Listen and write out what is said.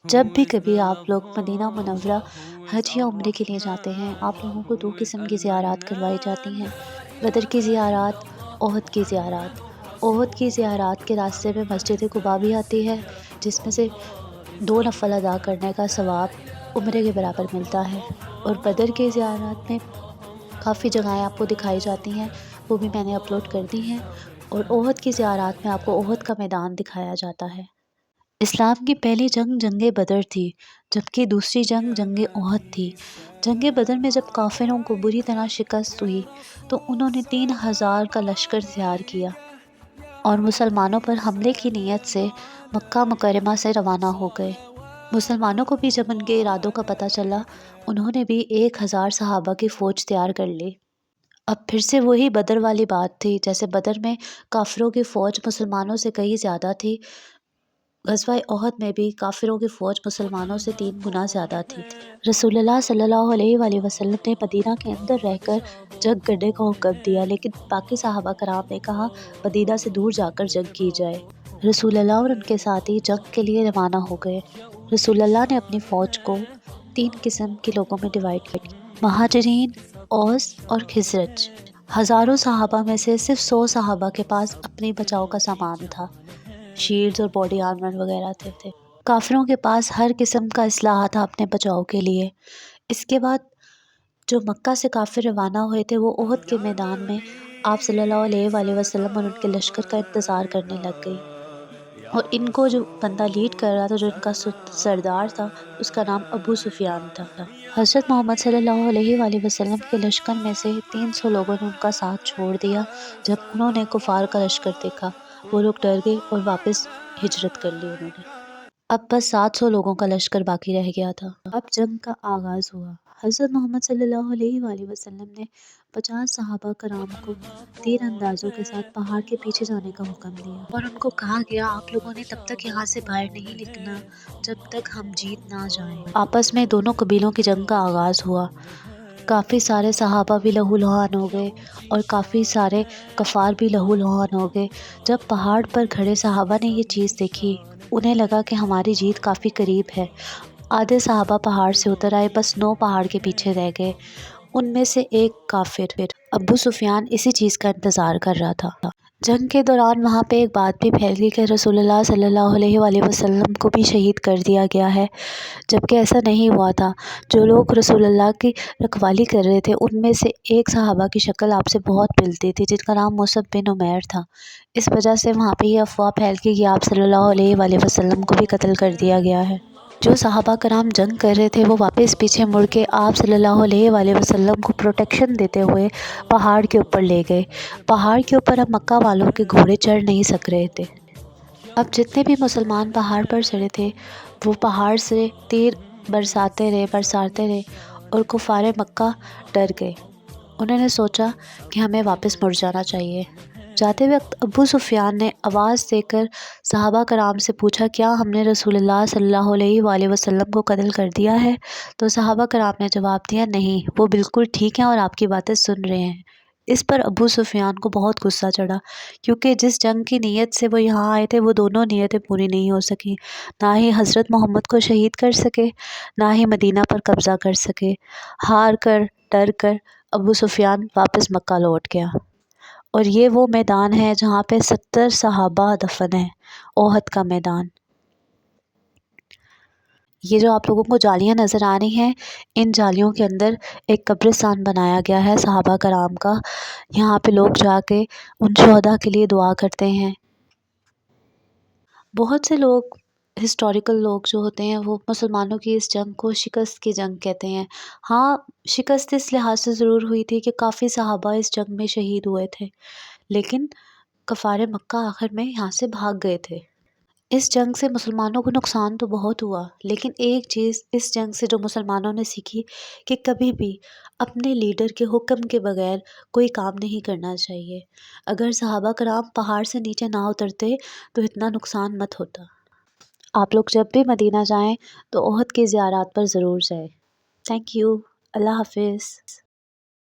جب بھی کبھی آپ لوگ مدینہ منورہ حج یا عمرے کے لیے جاتے ہیں، آپ لوگوں کو دو قسم کی زیارات کروائی جاتی ہیں، بدر کی زیارات، احد کی زیارات۔ احد کی زیارات کے راستے میں مسجد قباء بھی آتی ہے، جس میں سے 2 نفل ادا کرنے کا ثواب عمرے کے برابر ملتا ہے، اور بدر کی زیارات میں کافی جگہیں آپ کو دکھائی جاتی ہیں، وہ بھی میں نے اپلوڈ کر دی ہیں، اور احد کی زیارات میں آپ کو احد کا میدان دکھایا جاتا ہے۔ اسلام کی پہلی جنگ جنگ بدر تھی، جبکہ دوسری جنگ جنگ احد تھی۔ جنگ بدر میں جب کافروں کو بری طرح شکست ہوئی تو انہوں نے 3000 کا لشکر تیار کیا اور مسلمانوں پر حملے کی نیت سے مکہ مکرمہ سے روانہ ہو گئے۔ مسلمانوں کو بھی جب ان کے ارادوں کا پتہ چلا، انہوں نے بھی 1000 صحابہ کی فوج تیار کر لی۔ اب پھر سے وہی بدر والی بات تھی، جیسے بدر میں کافروں کی فوج مسلمانوں سے کہیں زیادہ تھی، غزوہ احد میں بھی کافروں کی فوج مسلمانوں سے 3 گنا زیادہ تھی۔ رسول اللہ صلی اللہ علیہ وآلہ وسلم نے مدینہ کے اندر رہ کر جنگ کرنے کا حکم دیا، لیکن باقی صحابہ کرام نے کہا مدینہ سے دور جا کر جنگ کی جائے۔ رسول اللہ اور ان کے ساتھی جنگ کے لیے روانہ ہو گئے۔ رسول اللہ نے اپنی فوج کو 3 قسم کے لوگوں میں ڈیوائیڈ کیا: مہاجرین، اوس اور خزرج۔ ہزاروں صحابہ میں سے صرف 100 صحابہ کے پاس اپنے بچاؤ کا سامان تھا، شیلڈز اور باڈی آرمر وغیرہ تھے۔ کافروں کے پاس ہر قسم کا اسلحہ تھا اپنے بچاؤ کے لیے۔ اس کے بعد جو مکہ سے کافر روانہ ہوئے تھے وہ احد کے میدان میں آپ صلی اللہ علیہ وآلہ وسلم اور ان کے لشکر کا انتظار کرنے لگ گئی، اور ان کو جو بندہ لیڈ کر رہا تھا، جو ان کا سردار تھا، اس کا نام ابو سفیان تھا۔ حضرت محمد صلی اللہ علیہ وآلہ وسلم کے لشکر میں سے 300 لوگوں نے ان کا ساتھ چھوڑ دیا۔ جب انہوں نے کفار کا لشکر دیکھا، وہ لوگ ڈر گئے اور واپس ہجرت کر لی انہوں نے۔ اب بس 700 لوگوں کا لشکر باقی رہ گیا تھا۔ اب جنگ کا آغاز ہوا۔ حضرت محمد صلی اللہ علیہ وآلہ وسلم نے 50 صحابہ کرام کو تیر اندازوں کے ساتھ پہاڑ کے پیچھے جانے کا حکم دیا، اور ان کو کہا گیا آپ لوگوں نے تب تک یہاں سے باہر نہیں نکلنا جب تک ہم جیت نہ جائیں۔ آپس میں دونوں قبیلوں کی جنگ کا آغاز ہوا۔ کافی سارے صحابہ بھی لہو لہان ہو گئے اور کافی سارے کفار بھی لہو لہان ہو گئے۔ جب پہاڑ پر کھڑے صحابہ نے یہ چیز دیکھی، انہیں لگا کہ ہماری جیت کافی قریب ہے۔ آدھے صحابہ پہاڑ سے اتر آئے، بس 9 پہاڑ کے پیچھے رہ گئے۔ ان میں سے ایک کافر ابو سفیان اسی چیز کا انتظار کر رہا تھا۔ جنگ کے دوران وہاں پہ ایک بات بھی پھیل گئی کہ رسول اللہ صلی اللہ علیہ وآلہ وسلم کو بھی شہید کر دیا گیا ہے، جبکہ ایسا نہیں ہوا تھا۔ جو لوگ رسول اللہ کی رکھوالی کر رہے تھے، ان میں سے ایک صحابہ کی شکل آپ سے بہت ملتی تھی، جن کا نام مصعب بن عمیر تھا۔ اس وجہ سے وہاں پہ یہ افواہ پھیل گئی کہ آپ صلی اللہ علیہ وآلہ وسلم کو بھی قتل کر دیا گیا ہے۔ جو صحابہ کرام جنگ کر رہے تھے وہ واپس پیچھے مڑ کے آپ صلی اللہ علیہ وآلہ وسلم کو پروٹیکشن دیتے ہوئے پہاڑ کے اوپر لے گئے۔ پہاڑ کے اوپر اب مکہ والوں کے گھوڑے چڑھ نہیں سک رہے تھے۔ اب جتنے بھی مسلمان پہاڑ پر چڑھے تھے وہ پہاڑ سے تیر برساتے رہے اور کفار مکہ ڈر گئے۔ انہوں نے سوچا کہ ہمیں واپس مڑ جانا چاہیے۔ جاتے وقت ابو سفیان نے آواز دے کر صحابہ کرام سے پوچھا کیا ہم نے رسول اللہ صلی اللہ علیہ وآلہ وسلم کو قتل کر دیا ہے؟ تو صحابہ کرام نے جواب دیا نہیں، وہ بالکل ٹھیک ہیں اور آپ کی باتیں سن رہے ہیں۔ اس پر ابو سفیان کو بہت غصہ چڑھا، کیونکہ جس جنگ کی نیت سے وہ یہاں آئے تھے وہ دونوں نیتیں پوری نہیں ہو سکیں، نہ ہی حضرت محمد کو شہید کر سکے، نہ ہی مدینہ پر قبضہ کر سکے۔ ہار کر، ڈر کر ابو سفیان واپس مکہ لوٹ گیا، اور یہ وہ میدان ہے جہاں پہ 70 صحابہ دفن ہیں، احد کا میدان۔ یہ جو آپ لوگوں کو جالیاں نظر آ رہی ہیں، ان جالیوں کے اندر ایک قبرستان بنایا گیا ہے صحابہ کرام کا۔ یہاں پہ لوگ جا کے ان شہداء کے لیے دعا کرتے ہیں۔ بہت سے لوگ، ہسٹوریکل لوگ جو ہوتے ہیں، وہ مسلمانوں کی اس جنگ کو شکست کی جنگ کہتے ہیں۔ ہاں، شکست اس لحاظ سے ضرور ہوئی تھی کہ کافی صحابہ اس جنگ میں شہید ہوئے تھے، لیکن کفار مکہ آخر میں یہاں سے بھاگ گئے تھے۔ اس جنگ سے مسلمانوں کو نقصان تو بہت ہوا، لیکن ایک چیز اس جنگ سے جو مسلمانوں نے سیکھی کہ کبھی بھی اپنے لیڈر کے حکم کے بغیر کوئی کام نہیں کرنا چاہیے۔ اگر صحابہ کرام پہاڑ سے نیچے نہ اترتے تو اتنا نقصان مت ہوتا۔ آپ لوگ جب بھی مدینہ جائیں تو احد کی زیارات پر ضرور جائیں۔ Thank you. اللہ حافظ۔